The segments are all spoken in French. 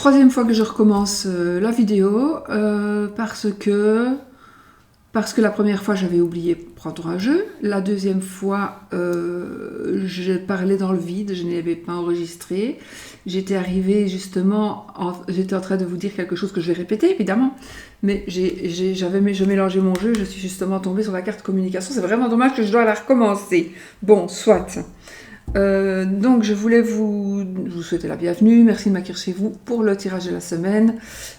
troisième fois que je recommence la vidéo parce que la première fois j'avais oublié prendre un jeu, la deuxième fois je parlais dans le vide, je n'avais pas enregistré, j'étais arrivée justement, j'étais en train de vous dire quelque chose que je vais répéter évidemment, mais je mélangeais mon jeu, je suis justement tombée sur la carte communication, c'est vraiment dommage que je dois la recommencer. Bon, soit. Donc je voulais vous souhaiter la bienvenue, merci de m'accueillir chez vous pour le tirage de la semaine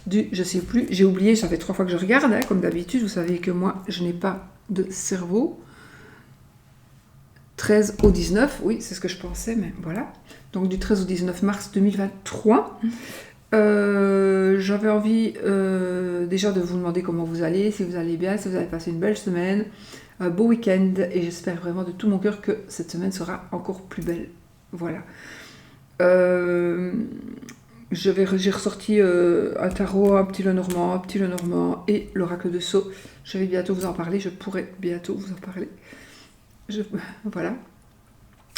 du, je sais plus, j'ai oublié, ça fait 3 fois que je regarde, hein, comme d'habitude, vous savez que moi je n'ai pas de cerveau. 13 au 19, oui c'est ce que je pensais, mais voilà, donc du 13 au 19 mars 2023. J'avais envie déjà de vous demander comment vous allez, si vous allez bien, si vous avez passé une belle semaine, un beau week-end, et j'espère vraiment de tout mon cœur que cette semaine sera encore plus belle. Voilà. J'ai ressorti un tarot, un petit Lenormand et l'oracle de Sceaux. Je vais bientôt vous en parler, je pourrai bientôt vous en parler. Voilà.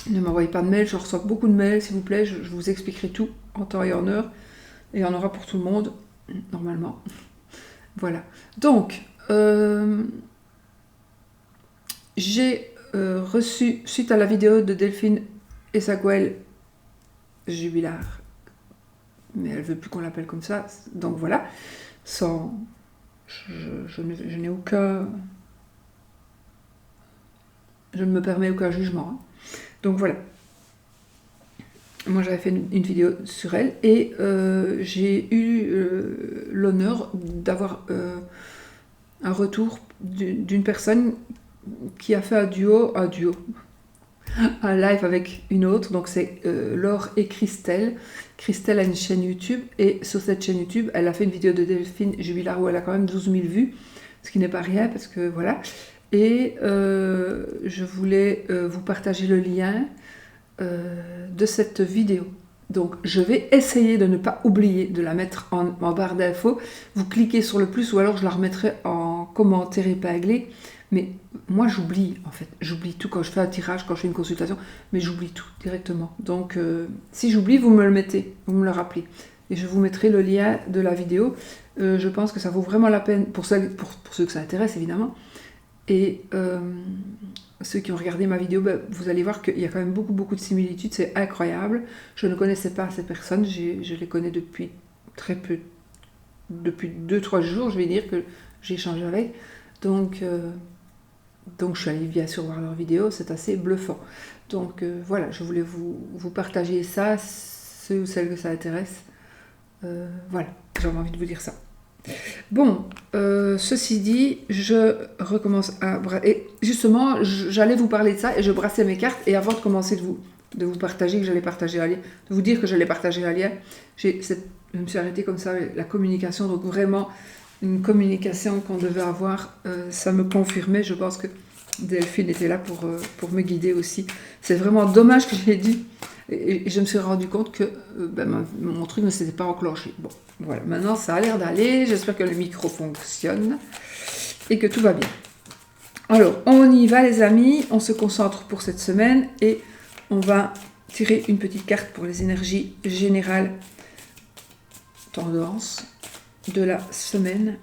Ne m'envoyez pas de mails, je reçois beaucoup de mails, s'il vous plaît, je vous expliquerai tout en temps et en heure. Et il y en aura pour tout le monde, normalement. Voilà. Donc, j'ai reçu, suite à la vidéo de Delphine et Saguel Jubilard, mais elle veut plus qu'on l'appelle comme ça, donc voilà, je n'ai aucun... Je ne me permets aucun jugement. Hein. Donc voilà. Moi j'avais fait une vidéo sur elle et j'ai eu l'honneur d'avoir un retour d'une personne qui a fait un live avec une autre, donc c'est Laure et Christelle. Christelle a une chaîne YouTube et sur cette chaîne YouTube elle a fait une vidéo de Delphine Jubilard où elle a quand même 12 000 vues, ce qui n'est pas rien parce que voilà. Et je voulais vous partager le lien de cette vidéo. Donc je vais essayer de ne pas oublier de la mettre en barre d'infos. Vous cliquez sur le plus ou alors je la remettrai en commentaire épinglé. Mais moi j'oublie en fait, j'oublie tout quand je fais un tirage, quand je fais une consultation, mais j'oublie tout directement. Donc si j'oublie, vous me le mettez, vous me le rappelez. Et je vous mettrai le lien de la vidéo. Je pense que ça vaut vraiment la peine pour ceux que ça intéresse évidemment. Et ceux qui ont regardé ma vidéo, ben, vous allez voir qu'il y a quand même beaucoup de similitudes, c'est incroyable. Je ne connaissais pas ces personnes, je les connais depuis très peu, depuis 2-3 jours, je vais dire que j'ai échangé avec. Donc je suis allée bien sûr voir leurs vidéos, c'est assez bluffant. Donc voilà, je voulais vous partager ça, ceux ou celles que ça intéresse. Voilà, j'avais envie de vous dire ça. Bon, ceci dit, je recommence à... Et justement, j'allais vous parler de ça et je brassais mes cartes. Et avant de commencer de vous partager que j'allais partager un lien, de vous dire que j'allais partager un lien, je me suis arrêtée comme ça, la communication. Donc vraiment, une communication qu'on devait avoir, ça me confirmait. Je pense que Delphine était là pour me guider aussi. C'est vraiment dommage que je l'ai dit. Et je me suis rendu compte que mon truc ne s'était pas enclenché. Bon, voilà, maintenant ça a l'air d'aller. J'espère que le micro fonctionne et que tout va bien. Alors, on y va les amis. On se concentre pour cette semaine et on va tirer une petite carte pour les énergies générales tendance de la semaine.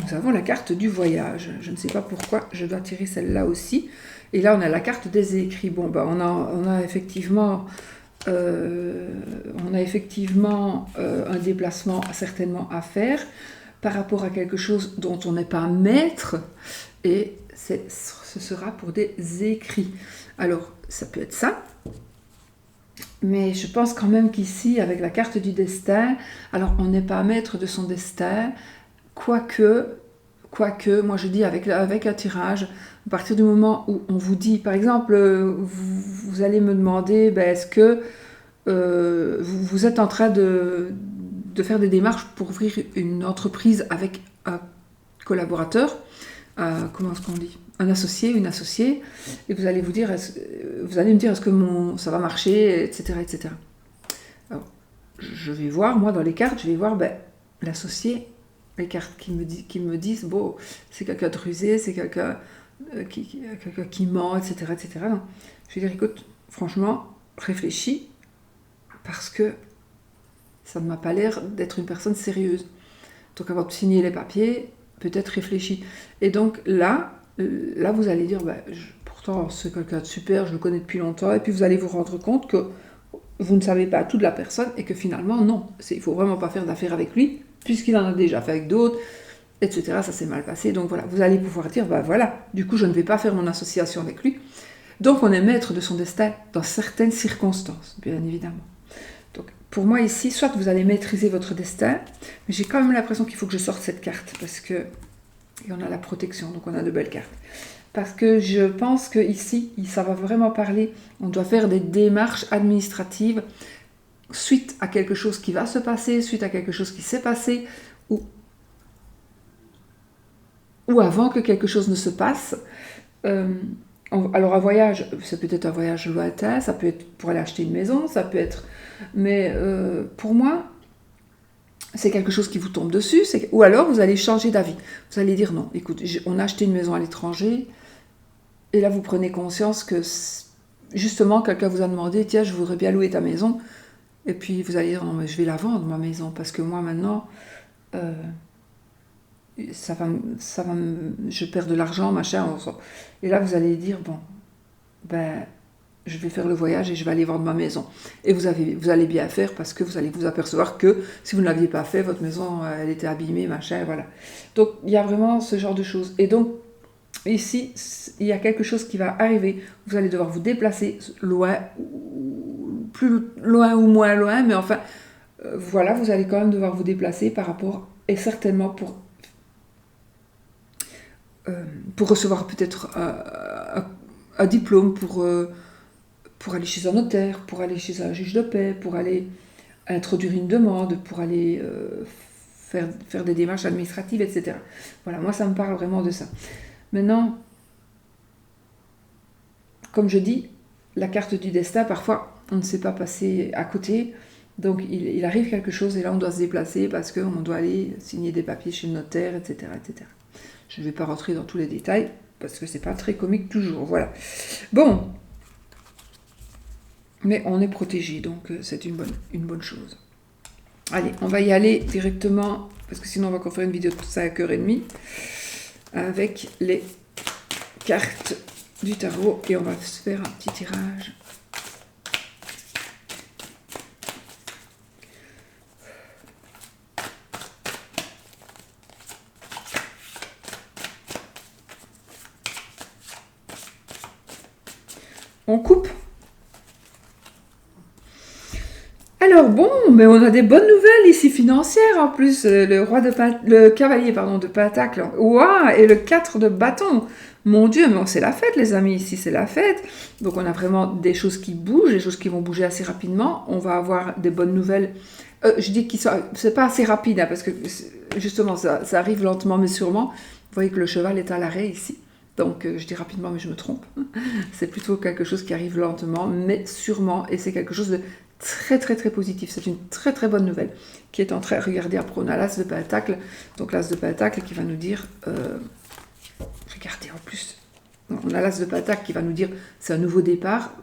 Nous avons la carte du voyage. Je ne sais pas pourquoi je dois tirer celle-là aussi. Et là, on a la carte des écrits. Bon, ben, on a effectivement un déplacement certainement à faire par rapport à quelque chose dont on n'est pas maître. Et ce sera pour des écrits. Alors, ça peut être ça. Mais je pense quand même qu'ici, avec la carte du destin, alors on n'est pas maître de son destin. Quoique, moi je dis avec un tirage, à partir du moment où on vous dit, par exemple, vous allez me demander, est-ce que vous êtes en train de faire des démarches pour ouvrir une entreprise avec un collaborateur, comment est-ce qu'on dit, un associé, une associée, et vous allez me dire, est-ce que ça va marcher, etc. Alors, je vais voir, moi dans les cartes, l'associé, les cartes qui me disent, bon, c'est quelqu'un de rusé, c'est quelqu'un qui ment, etc., etc. Non. Je vais dire, écoute, franchement, réfléchis, parce que ça ne m'a pas l'air d'être une personne sérieuse. Donc avant de signer les papiers, peut-être réfléchis. Et donc là vous allez dire, pourtant c'est quelqu'un de super, je le connais depuis longtemps, et puis vous allez vous rendre compte que vous ne savez pas tout de la personne, et que finalement, non, il ne faut vraiment pas faire d'affaires avec lui, puisqu'il en a déjà fait avec d'autres, etc. Ça s'est mal passé. Donc voilà, vous allez pouvoir dire, voilà, du coup je ne vais pas faire mon association avec lui. Donc on est maître de son destin dans certaines circonstances, bien évidemment. Donc pour moi ici, soit vous allez maîtriser votre destin, mais j'ai quand même l'impression qu'il faut que je sorte cette carte, parce que et on a la protection, donc on a de belles cartes. Parce que je pense que ici, ça va vraiment parler, on doit faire des démarches administratives suite à quelque chose qui va se passer, suite à quelque chose qui s'est passé, ou avant que quelque chose ne se passe. Alors un voyage, ça peut être un voyage lointain, ça peut être pour aller acheter une maison, ça peut être... Mais pour moi, c'est quelque chose qui vous tombe dessus, ou alors vous allez changer d'avis. Vous allez dire non, écoute, on a acheté une maison à l'étranger, et là vous prenez conscience que justement quelqu'un vous a demandé, tiens, je voudrais bien louer ta maison, et puis vous allez dire non, mais je vais la vendre, ma maison, parce que moi maintenant, je perds de l'argent, machin. Et là vous allez dire, bon, je vais faire le voyage et je vais aller vendre ma maison. Et vous allez bien faire, parce que vous allez vous apercevoir que si vous ne l'aviez pas fait, votre maison, elle était abîmée, machin, voilà. Donc, il y a vraiment ce genre de choses. Et donc, ici, il y a quelque chose qui va arriver. Vous allez devoir vous déplacer loin, plus loin ou moins loin, mais enfin, voilà, vous allez quand même devoir vous déplacer par rapport, et certainement pour recevoir peut-être un diplôme, pour aller chez un notaire, pour aller chez un juge de paix, pour aller introduire une demande, pour aller faire des démarches administratives, etc. Voilà, moi ça me parle vraiment de ça. Maintenant, comme je dis, la carte du destin, parfois on ne sait pas passer à côté, donc il arrive quelque chose et là on doit se déplacer parce qu'on doit aller signer des papiers chez le notaire, etc. etc. Je ne vais pas rentrer dans tous les détails parce que c'est pas très comique toujours, voilà. Bon, mais on est protégé, donc c'est une bonne chose. Allez, on va y aller directement, parce que sinon on va encore faire une vidéo de 5h30, avec les cartes du tarot, et on va se faire un petit tirage. On coupe. Alors bon, mais on a des bonnes nouvelles ici financières en plus. Le cavalier de pentacle, ouah, et le 4 de bâton. Mon Dieu, mais c'est la fête les amis, ici c'est la fête. Donc on a vraiment des choses qui bougent, des choses qui vont bouger assez rapidement. On va avoir des bonnes nouvelles. Je dis que c'est pas assez rapide, parce que justement ça arrive lentement mais sûrement. Vous voyez que le cheval est à l'arrêt ici. Donc je dis rapidement mais je me trompe. C'est plutôt quelque chose qui arrive lentement mais sûrement, et c'est quelque chose de très très très positif. C'est une très très bonne nouvelle qui est en train, regardez, après on a l'as de pentacle, donc l'as de pentacle qui va nous dire, regardez en plus, on a l'as de pentacle qui va nous dire c'est un nouveau départ,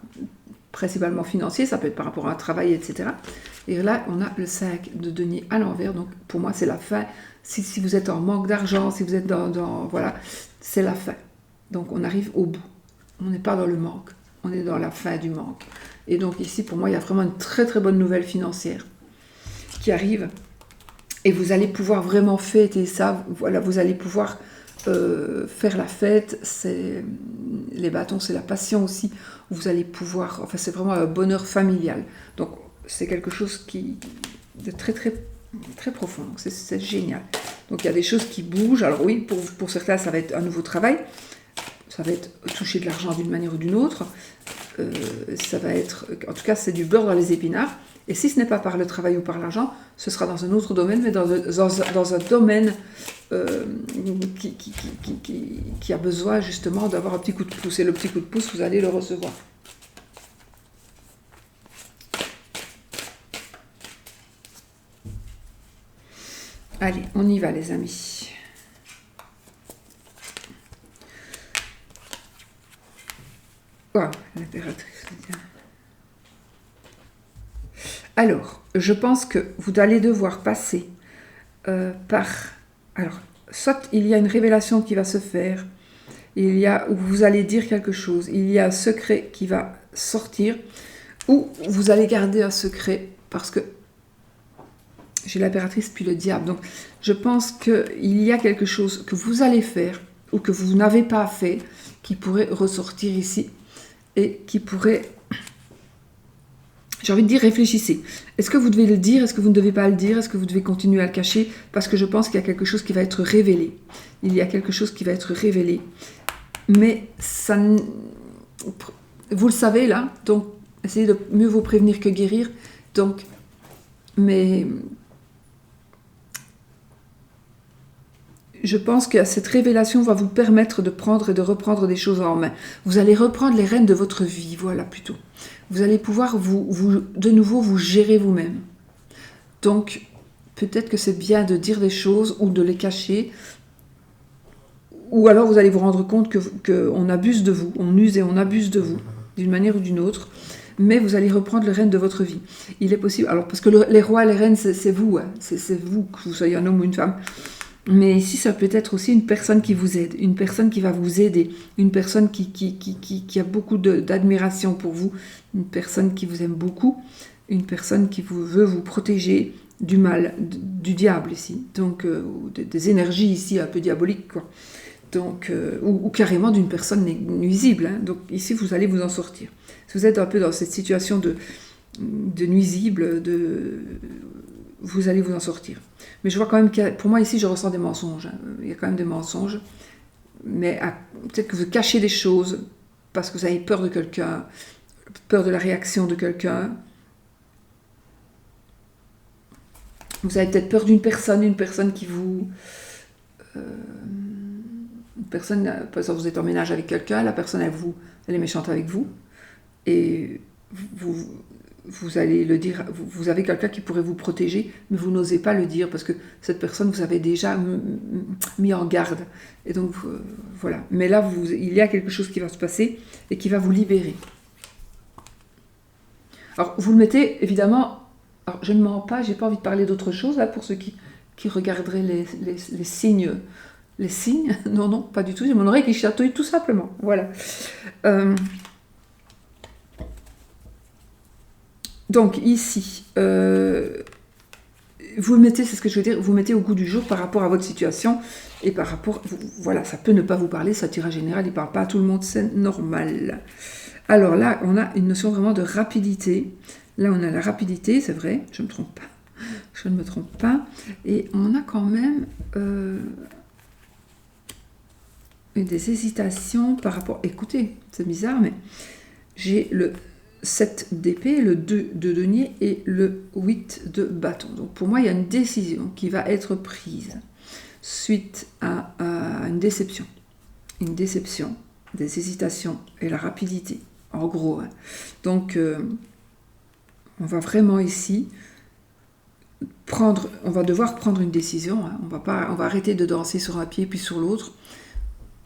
principalement financier, ça peut être par rapport à un travail, etc. Et là on a le 5 de denier à l'envers, donc pour moi c'est la fin. Si vous êtes en manque d'argent, si vous êtes voilà, c'est la fin. Donc on arrive au bout, on n'est pas dans le manque, on est dans la fin du manque. Et donc ici, pour moi, il y a vraiment une très très bonne nouvelle financière qui arrive. Et vous allez pouvoir vraiment fêter ça. Voilà, vous allez pouvoir faire la fête. Les bâtons, c'est la passion aussi. Vous allez pouvoir... Enfin, c'est vraiment un bonheur familial. Donc, c'est quelque chose de très très très profond. Donc, c'est génial. Donc, il y a des choses qui bougent. Alors oui, pour certains, ça va être un nouveau travail. Ça va être toucher de l'argent d'une manière ou d'une autre. Ça va être, en tout cas c'est du beurre dans les épinards, et si ce n'est pas par le travail ou par l'argent, ce sera dans un autre domaine, mais dans un domaine qui a besoin justement d'avoir un petit coup de pouce, et le petit coup de pouce, vous allez le recevoir. Allez, on y va les amis. Oh, l'impératrice. Alors, je pense que vous allez devoir passer par... Alors, soit il y a une révélation qui va se faire, il y a où vous allez dire quelque chose, il y a un secret qui va sortir, ou vous allez garder un secret parce que j'ai l'impératrice puis le diable. Donc, je pense qu'il y a quelque chose que vous allez faire ou que vous n'avez pas fait qui pourrait ressortir ici et qui pourrait... J'ai envie de dire, réfléchissez. Est-ce que vous devez le dire? Est-ce que vous ne devez pas le dire? Est-ce que vous devez continuer à le cacher? Parce que je pense qu'il y a quelque chose qui va être révélé. Il y a quelque chose qui va être révélé. Mais ça... Vous le savez là, donc essayez de mieux vous prévenir que guérir. Donc, mais... Je pense que cette révélation va vous permettre de prendre et de reprendre des choses en main. Vous allez reprendre les rênes de votre vie, voilà plutôt. Vous allez pouvoir de nouveau vous gérer vous-même. Donc, peut-être que c'est bien de dire des choses ou de les cacher. Ou alors vous allez vous rendre compte qu'on abuse de vous, on use et on abuse de vous, d'une manière ou d'une autre. Mais vous allez reprendre les rênes de votre vie. Il est possible, alors parce que les rois, les reines, c'est vous, hein, c'est vous, que vous soyez un homme ou une femme. Mais ici, ça peut être aussi une personne qui vous aide, une personne qui va vous aider, une personne qui a beaucoup d'admiration pour vous, une personne qui vous aime beaucoup, une personne qui veut vous protéger du mal, du diable ici, donc des énergies ici un peu diaboliques, quoi. Donc, ou carrément d'une personne nuisible. Hein. Donc ici, vous allez vous en sortir. Si vous êtes un peu dans cette situation de nuisible, vous allez vous en sortir. Mais je vois quand même pour moi ici, je ressens des mensonges. Hein. Il y a quand même des mensonges. Mais peut-être que vous cachez des choses parce que vous avez peur de quelqu'un, peur de la réaction de quelqu'un. Vous avez peut-être peur d'une personne qui vous... une personne, par exemple, vous êtes en ménage avec quelqu'un, la personne, elle est méchante avec vous. Et vous allez le dire, vous avez quelqu'un qui pourrait vous protéger, mais vous n'osez pas le dire parce que cette personne vous avez déjà mis en garde. Et donc, voilà. Mais là, il y a quelque chose qui va se passer et qui va vous libérer. Alors, vous le mettez, évidemment, alors je ne mens pas, j'ai pas envie de parler d'autre chose, là, pour ceux qui regarderaient les signes. Les signes? Non, non, pas du tout, j'ai mon oreille qui chatouille tout simplement. Voilà. Donc ici, vous le mettez, c'est ce que je veux dire, vous mettez au goût du jour par rapport à votre situation et par rapport, voilà, ça peut ne pas vous parler, ça tirage général, il ne parle pas à tout le monde, c'est normal. Alors là, on a une notion vraiment de rapidité. Là, on a la rapidité, c'est vrai, je ne me trompe pas. Je ne me trompe pas. Et on a quand même des hésitations par rapport... Écoutez, c'est bizarre, mais j'ai le 7 d'épée, le 2 de denier et le 8 de bâton. Donc pour moi, il y a une décision qui va être prise suite à une déception. Une déception, des hésitations et la rapidité, en gros. Hein. Donc, on va vraiment ici on va devoir prendre une décision. Hein. On va arrêter de danser sur un pied puis sur l'autre.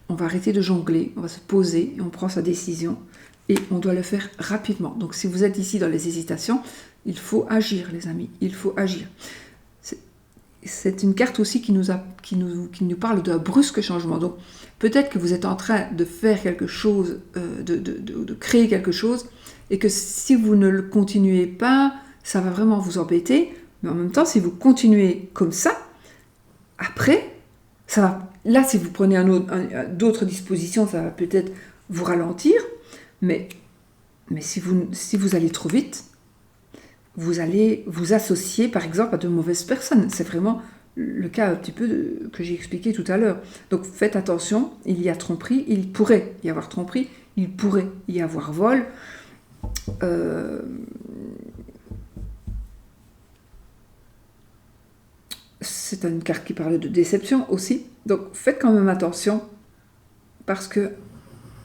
On va arrêter de jongler, on va se poser et on prend sa décision. Et on doit le faire rapidement. Donc si vous êtes ici dans les hésitations, il faut agir les amis, il faut agir. C'est une carte aussi qui nous parle d'un brusque changement. Donc peut-être que vous êtes en train de faire quelque chose, de créer quelque chose, et que si vous ne le continuez pas, ça va vraiment vous embêter. Mais en même temps, si vous continuez comme ça, après, ça va... Là, si vous prenez d'autres dispositions, ça va peut-être vous ralentir. Mais si vous allez trop vite, vous allez vous associer, par exemple, à de mauvaises personnes. C'est vraiment le cas un petit peu que j'ai expliqué tout à l'heure. Donc faites attention, il y a tromperie, il pourrait y avoir tromperie, il pourrait y avoir vol. C'est une carte qui parle de déception aussi. Donc faites quand même attention, parce que,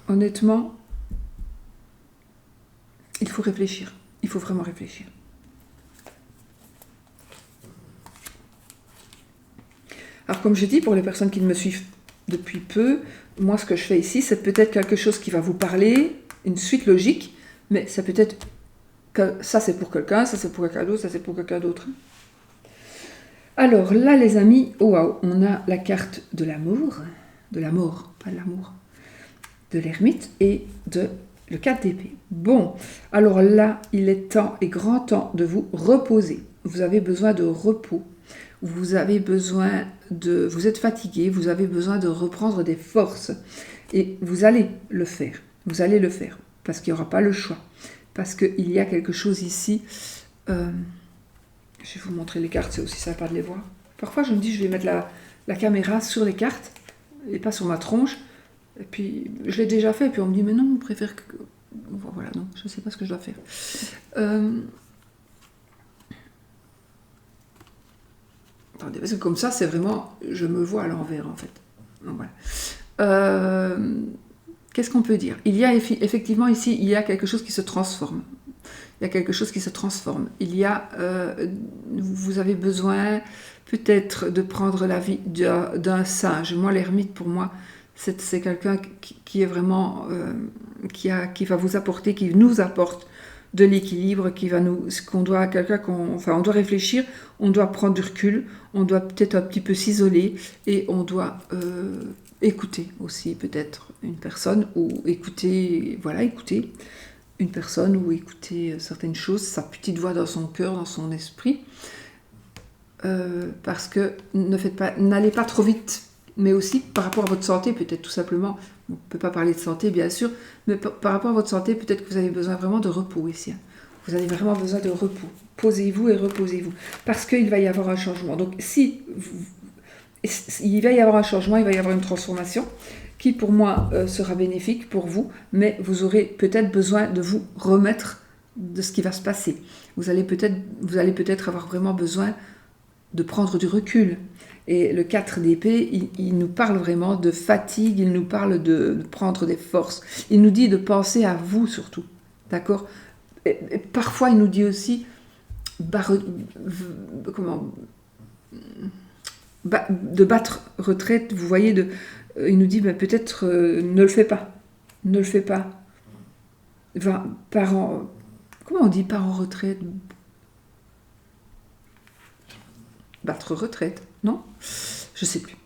honnêtement, il faut réfléchir. Il faut vraiment réfléchir. Alors comme je dis, pour les personnes qui me suivent depuis peu, moi ce que je fais ici, c'est peut-être quelque chose qui va vous parler, une suite logique, mais ça peut être que ça c'est pour quelqu'un, ça c'est pour quelqu'un d'autre, ça c'est pour quelqu'un d'autre. Alors là les amis, oh wow, on a la carte de l'amour, de la mort, pas de l'amour, de l'ermite et de le 4 d'épée. Bon, alors là, il est temps et grand temps de vous reposer. Vous avez besoin de repos. Vous avez besoin de... Vous êtes fatigué, vous avez besoin de reprendre des forces. Et vous allez le faire. Vous allez le faire. Parce qu'il n'y aura pas le choix. Parce qu'il y a quelque chose ici. Je vais vous montrer les cartes, c'est aussi sympa de les voir. Parfois, je me dis, je vais mettre la caméra sur les cartes et pas sur ma tronche. Et puis, je l'ai déjà fait, et puis on me dit, mais non, on préfère que... Voilà, non, je ne sais pas ce que je dois faire. Attendez, parce que comme ça, c'est vraiment... Je me vois à l'envers, en fait. Donc, voilà. Qu'est-ce qu'on peut dire? Il y a effectivement ici, il y a quelque chose qui se transforme. Il y a quelque chose qui se transforme. Il y a... vous avez besoin, peut-être, de prendre la vie d'un singe. Moi, l'ermite, pour moi... C'est quelqu'un qui est vraiment qui va vous apporter, qui nous apporte de l'équilibre, qui va nous, qu'on doit quelqu'un on doit réfléchir, on doit prendre du recul, on doit peut-être un petit peu s'isoler et on doit écouter aussi peut-être une personne ou écouter une personne ou écouter certaines choses, sa petite voix dans son cœur, dans son esprit, parce que n'allez pas trop vite. Mais aussi par rapport à votre santé, peut-être tout simplement, on ne peut pas parler de santé bien sûr, mais par rapport à votre santé, peut-être que vous avez besoin vraiment de repos ici. Vous avez vraiment besoin de repos. Posez-vous et reposez-vous. Parce qu'il va y avoir un changement. Donc il va y avoir un changement, il va y avoir une transformation qui pour moi sera bénéfique pour vous, mais vous aurez peut-être besoin de vous remettre de ce qui va se passer. Vous allez peut-être avoir vraiment besoin de prendre du recul. Et le 4 d'épée, il nous parle vraiment de fatigue, il nous parle de prendre des forces. Il nous dit de penser à vous surtout, d'accord? Et parfois, il nous dit aussi de battre retraite. Vous voyez, il nous dit peut-être ne le fais pas, ne le fais pas. Comment on dit part en retraite? Battre retraite, non? Je ne sais plus.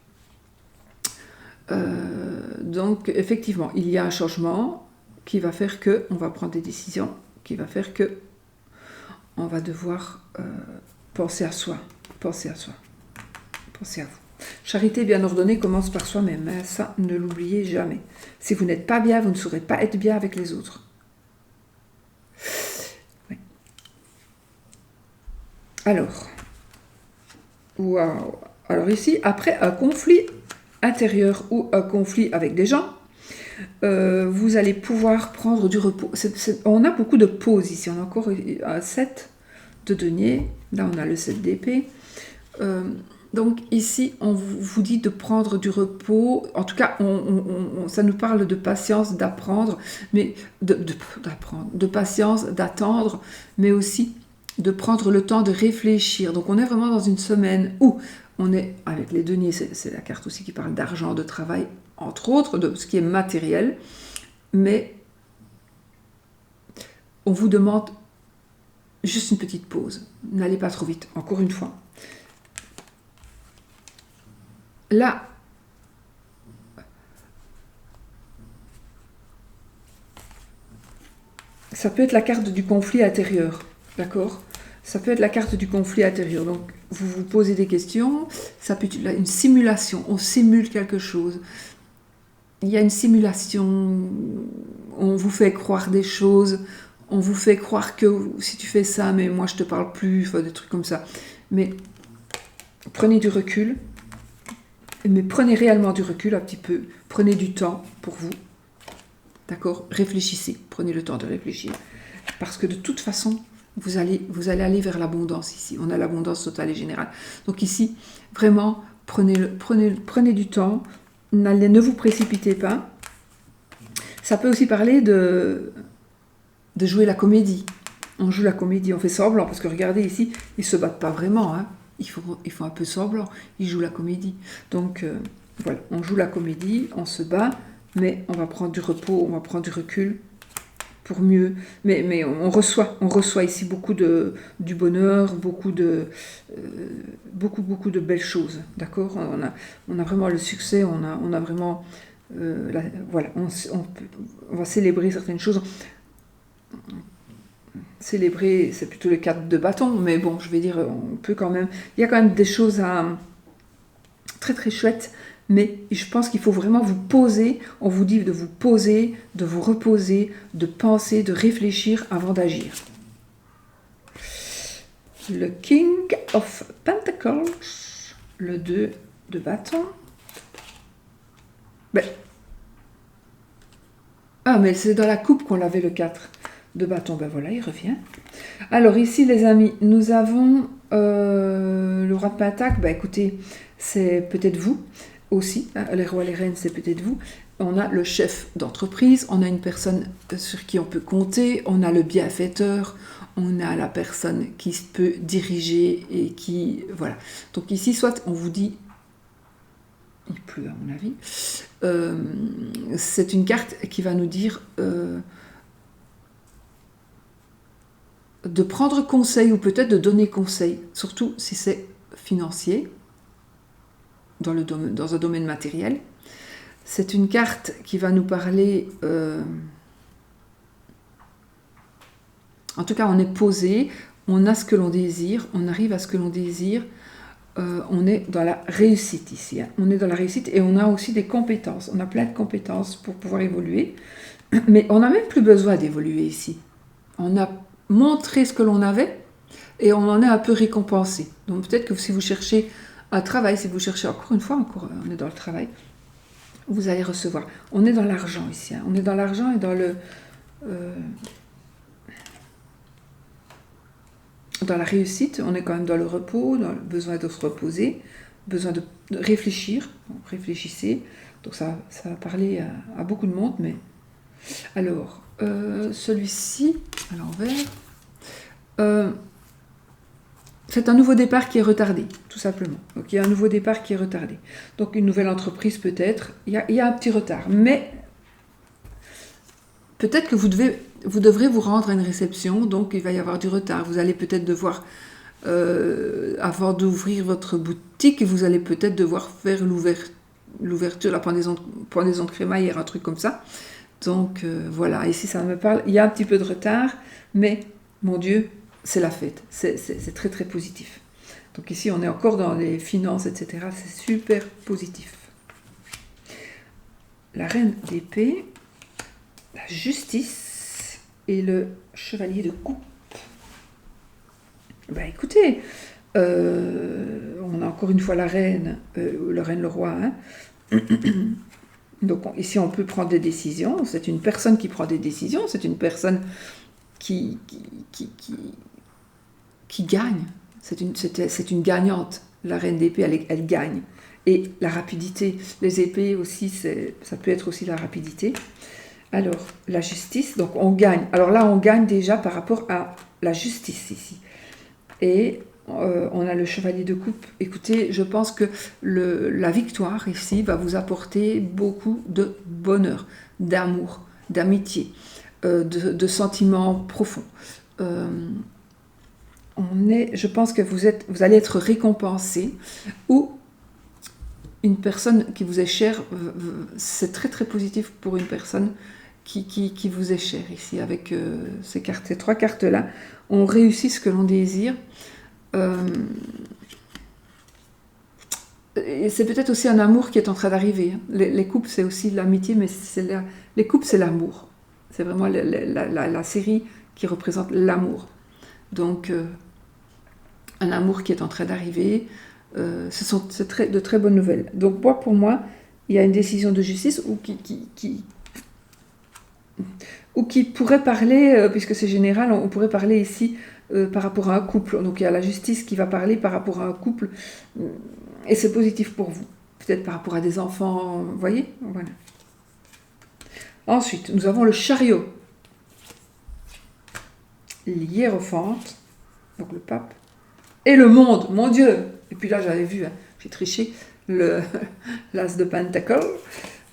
Donc, effectivement, il y a un changement qui va faire qu'on va prendre des décisions, qui va faire qu'on va devoir penser à soi, penser à soi, penser à vous. Charité bien ordonnée commence par soi-même, hein, ça, ne l'oubliez jamais. Si vous n'êtes pas bien, vous ne saurez pas être bien avec les autres. Oui. Alors... Waouh. Alors ici, après un conflit intérieur ou un conflit avec des gens, vous allez pouvoir prendre du repos. On a beaucoup de pauses ici. On a encore un 7 de denier. Là, on a le 7 d'épée. Donc ici, on vous dit de prendre du repos. En tout cas, ça nous parle de patience, d'apprendre, mais de patience, d'attendre, mais aussi de prendre le temps de réfléchir. Donc on est vraiment dans une semaine où on est avec les deniers, c'est la carte aussi qui parle d'argent, de travail, entre autres, de ce qui est matériel, mais on vous demande juste une petite pause. N'allez pas trop vite, encore une fois. Là, ça peut être la carte du conflit intérieur, d'accord ? Ça peut être la carte du conflit intérieur. Donc, vous vous posez des questions, ça peut être une simulation, on simule quelque chose. Il y a une simulation, on vous fait croire des choses, on vous fait croire que si tu fais ça, mais moi je te parle plus, enfin, des trucs comme ça. Mais prenez du recul, mais prenez réellement du recul un petit peu, prenez du temps pour vous, d'accord ? Réfléchissez, prenez le temps de réfléchir. Parce que de toute façon, vous allez aller vers l'abondance ici. On a l'abondance totale et générale. Donc ici, vraiment, prenez du temps. Ne vous précipitez pas. Ça peut aussi parler de jouer la comédie. On joue la comédie, on fait semblant. Parce que regardez ici, ils ne se battent pas vraiment. Hein. ils font un peu semblant, ils jouent la comédie. Donc voilà, on joue la comédie, on se bat, mais on va prendre du repos, on va prendre du recul pour mieux. Mais on reçoit ici beaucoup du bonheur, beaucoup de belles choses, d'accord. On a vraiment le succès, on a vraiment voilà, on va célébrer certaines choses. Célébrer, c'est plutôt le cadre de bâton, mais bon, je vais dire, on peut quand même. Il y a quand même des choses très très chouettes, mais je pense qu'il faut vraiment vous poser. On vous dit de vous poser, de vous reposer, de penser, de réfléchir avant d'agir. Le King of Pentacles, le 2 de bâton. Ah, mais c'est dans la coupe qu'on l'avait, le 4 de bâton. Ben voilà, il revient. Alors ici, les amis, nous avons le roi de Pentacle. Ben écoutez, c'est peut-être vous aussi. Hein, les rois, les reines, c'est peut-être vous. On a le chef d'entreprise, on a une personne sur qui on peut compter, on a le bienfaiteur, on a la personne qui peut diriger et qui... Voilà. Donc ici, soit on vous dit... Il pleut à mon avis. C'est une carte qui va nous dire de prendre conseil ou peut-être de donner conseil, surtout si c'est financier, dans un domaine matériel. C'est une carte qui va nous parler... en tout cas, on est posé, on a ce que l'on désire, on arrive à ce que l'on désire. On est dans la réussite ici. Hein. On est dans la réussite et on a aussi des compétences. On a plein de compétences pour pouvoir évoluer. Mais on n'a même plus besoin d'évoluer ici. On a montré ce que l'on avait et on en est un peu récompensé. Donc peut-être que si vous cherchez un travail, si vous cherchez encore une fois, on est dans le travail, vous allez recevoir. On est dans l'argent ici. Hein. On est dans l'argent et dans le... dans la réussite, on est quand même dans le repos, dans le besoin de se reposer, besoin de réfléchir. Donc, réfléchissez. Donc ça va parler à beaucoup de monde. Mais alors, celui-ci, à l'envers, c'est un nouveau départ qui est retardé, tout simplement. Donc il y a un nouveau départ qui est retardé. Donc une nouvelle entreprise peut-être. Il y a un petit retard. Mais peut-être que vous devrez vous rendre à une réception, donc il va y avoir du retard. Vous allez peut-être devoir, avant d'ouvrir votre boutique, vous allez peut-être devoir faire l'ouverture, la pendaison de crémaillère, un truc comme ça. Donc voilà, ici ça me parle. Il y a un petit peu de retard, mais mon Dieu, c'est la fête. C'est très très positif. Donc ici on est encore dans les finances, etc. C'est super positif. La reine d'épée, la justice et le chevalier de coupe. Bah écoutez, on a encore une fois la reine, le roi. Hein. Donc ici on peut prendre des décisions. C'est une personne qui prend des décisions. C'est une personne qui gagne. C'est une gagnante. La reine d'épée, elle gagne. Et la rapidité, les épées aussi, ça peut être aussi la rapidité. Alors, la justice, donc on gagne. Alors là, on gagne déjà par rapport à la justice ici. Et on a le chevalier de coupe. Écoutez, je pense que la victoire ici va vous apporter beaucoup de bonheur, d'amour, d'amitié, de sentiments profonds. Je pense que vous allez être récompensé ou une personne qui vous est chère, c'est très très positif pour une personne qui vous est chère ici avec ces trois cartes-là. On réussit ce que l'on désire. Et c'est peut-être aussi un amour qui est en train d'arriver. Hein. Les couples, c'est aussi l'amitié, mais les couples, c'est l'amour. C'est vraiment la série qui représente l'amour. Donc, un amour qui est en train d'arriver. C'est de très bonnes nouvelles. Donc pour moi, il y a une décision de justice ou qui pourrait parler, puisque c'est général, on pourrait parler ici par rapport à un couple. Donc il y a la justice qui va parler par rapport à un couple, et c'est positif pour vous. Peut-être par rapport à des enfants, vous voyez, voilà. Ensuite, nous avons le chariot. L'hiérophante, donc le pape, et le monde, mon Dieu. Et puis là, j'avais vu, hein, j'ai triché, l'as de Pentacle.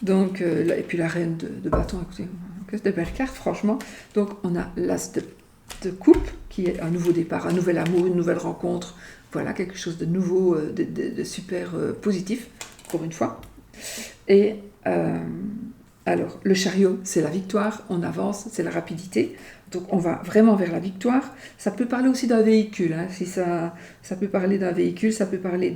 Donc, et puis la reine de bâton, écoutez, que de belles cartes, franchement. Donc, on a l'as de coupe, qui est un nouveau départ, un nouvel amour, une nouvelle rencontre. Voilà, quelque chose de nouveau, de super positif, pour une fois. Et alors, le chariot, c'est la victoire, on avance, c'est la rapidité. Donc, on va vraiment vers la victoire. Ça peut parler aussi d'un véhicule. Hein, si ça peut parler d'un véhicule, ça peut parler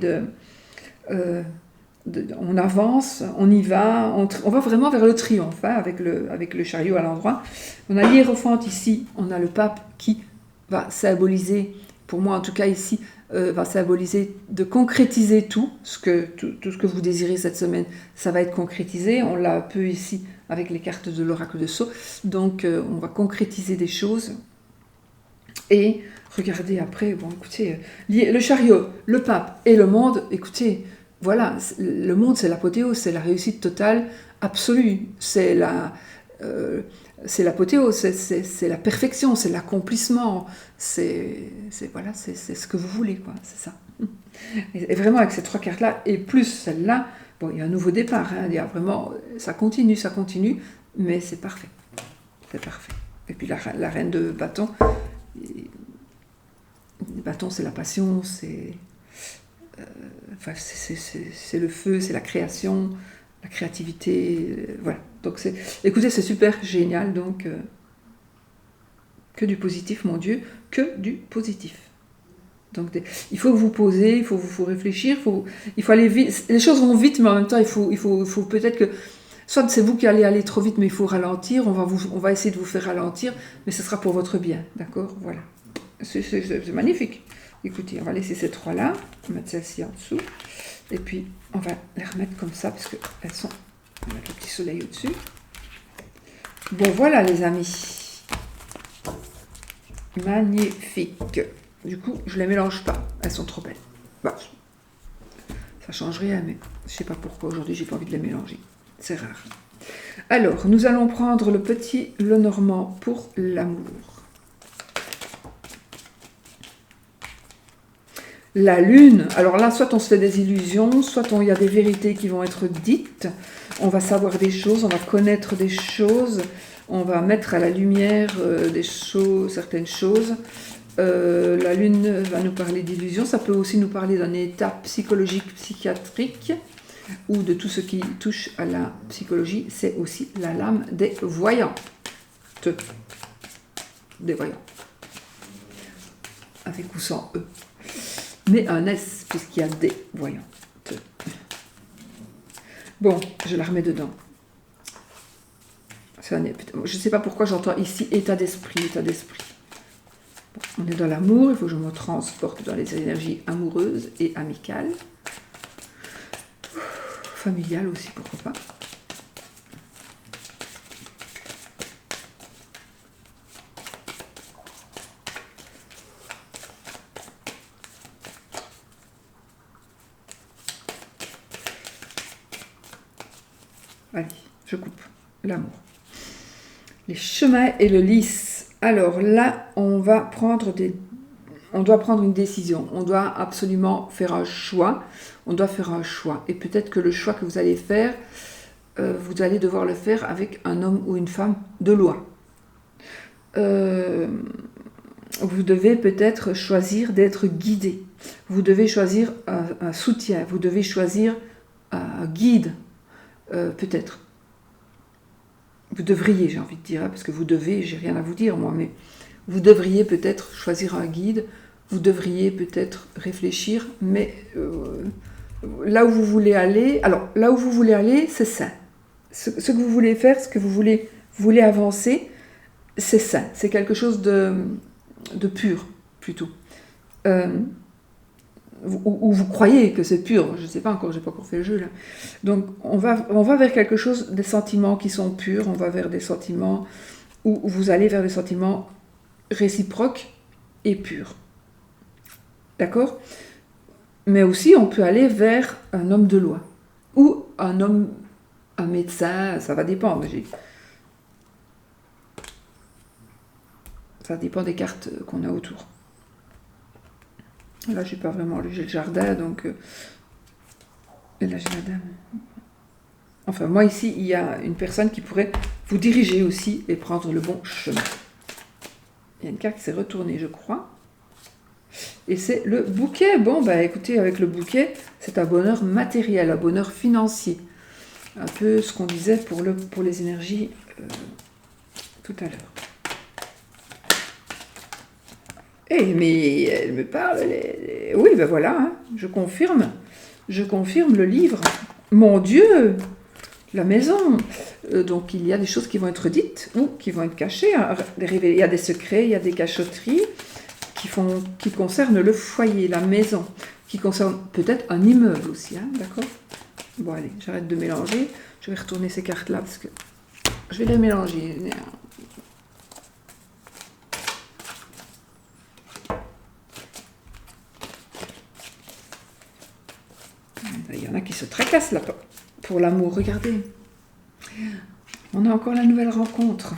on avance, on y va, on va vraiment vers le triomphe, hein, avec le chariot à l'endroit. On a l'hiérophante ici, on a le pape qui va symboliser, pour moi en tout cas ici, va symboliser de concrétiser tout ce que vous désirez cette semaine, ça va être concrétisé. On l'a un peu ici avec les cartes de l'oracle de Sceaux. Donc on va concrétiser des choses. Et regardez après, bon écoutez, le chariot, le pape et le monde, écoutez, voilà, le monde c'est l'apothéose, c'est la réussite totale, absolue, c'est l'apothéose, c'est la perfection, c'est l'accomplissement, c'est voilà, c'est ce que vous voulez, quoi, c'est ça. Et vraiment avec ces 3 cartes-là, et plus celle-là, bon, il y a un nouveau départ, hein, il y a vraiment, ça continue, mais c'est parfait, c'est parfait. Et puis la reine de bâton, le bâton c'est la passion, c'est le feu, c'est la création, la créativité, voilà. Donc écoutez, c'est super génial, donc que du positif, mon Dieu, que du positif. Donc il faut vous poser, il faut vous réfléchir, il faut aller vite. Les choses vont vite, mais en même temps, il faut peut-être que soit c'est vous qui allez aller trop vite, mais il faut ralentir. On va essayer de vous faire ralentir, mais ce sera pour votre bien, d'accord? Voilà. C'est magnifique. Écoutez, on va laisser ces 3-là, on va mettre celle-ci en dessous, et puis on va les remettre comme ça, parce qu'elles sont, on va mettre le petit soleil au-dessus. Bon, voilà les amis. Magnifique. Du coup, je ne les mélange pas, elles sont trop belles. Bah, ça change rien, mais je ne sais pas pourquoi aujourd'hui j'ai pas envie de les mélanger. C'est rare. Alors, nous allons prendre le petit Lenormand pour l'amour. La lune, alors là, soit on se fait des illusions, soit il y a des vérités qui vont être dites, on va savoir des choses, on va connaître des choses, on va mettre à la lumière certaines choses. La lune va nous parler d'illusions, ça peut aussi nous parler d'un état psychologique, psychiatrique, ou de tout ce qui touche à la psychologie. C'est aussi la lame des voyants. Des voyants. Avec ou sans E. Mais un S, puisqu'il y a des voyants. Bon, je la remets dedans. Je ne sais pas pourquoi j'entends ici état d'esprit, état d'esprit. Bon, on est dans l'amour, il faut que je me transporte dans les énergies amoureuses et amicales. Familiales aussi, pourquoi pas. Allez, je coupe. L'amour. Les chemins et le lys. Alors là, on doit prendre une décision. On doit absolument faire un choix. On doit faire un choix. Et peut-être que le choix que vous allez faire, vous allez devoir le faire avec un homme ou une femme de loi. Vous devez peut-être choisir d'être guidé. Vous devez choisir un soutien. Vous devez choisir un guide. Peut-être. Vous devriez, j'ai envie de dire, parce que vous devez, j'ai rien à vous dire moi, mais vous devriez peut-être choisir un guide, vous devriez peut-être réfléchir, mais là où vous voulez aller, c'est sain. Ce que vous voulez faire, ce que vous voulez avancer, c'est sain, c'est quelque chose de pur, plutôt. Ou vous croyez que c'est pur, je ne sais pas encore, j'ai pas encore fait le jeu là. Donc on va vers quelque chose, des sentiments qui sont purs, on va vers des sentiments où vous allez vers des sentiments réciproques et purs. D'accord? Mais aussi on peut aller vers un homme de loi ou un médecin, ça va dépendre. Ça dépend des cartes qu'on a autour. Là, je n'ai pas vraiment lu, j'ai le jardin, donc... et là, j'ai la dame. Enfin, moi, ici, il y a une personne qui pourrait vous diriger aussi et prendre le bon chemin. Il y a une carte qui s'est retournée, je crois. Et c'est le bouquet. Bon, bah écoutez, avec le bouquet, c'est un bonheur matériel, un bonheur financier. Un peu ce qu'on disait pour les énergies tout à l'heure. Eh, mais elle me parle. Oui, ben voilà, hein, je confirme. Je confirme le livre. Mon Dieu, la maison. Donc il y a des choses qui vont être dites ou qui vont être cachées. Hein. Il y a des secrets, il y a des cachotteries qui concernent le foyer, la maison, qui concernent peut-être un immeuble aussi, hein, d'accord? Bon, allez, j'arrête de mélanger. Je vais retourner ces cartes-là parce que je vais les mélanger. Il y en a qui se tracassent là pour l'amour. Regardez. On a encore la nouvelle rencontre.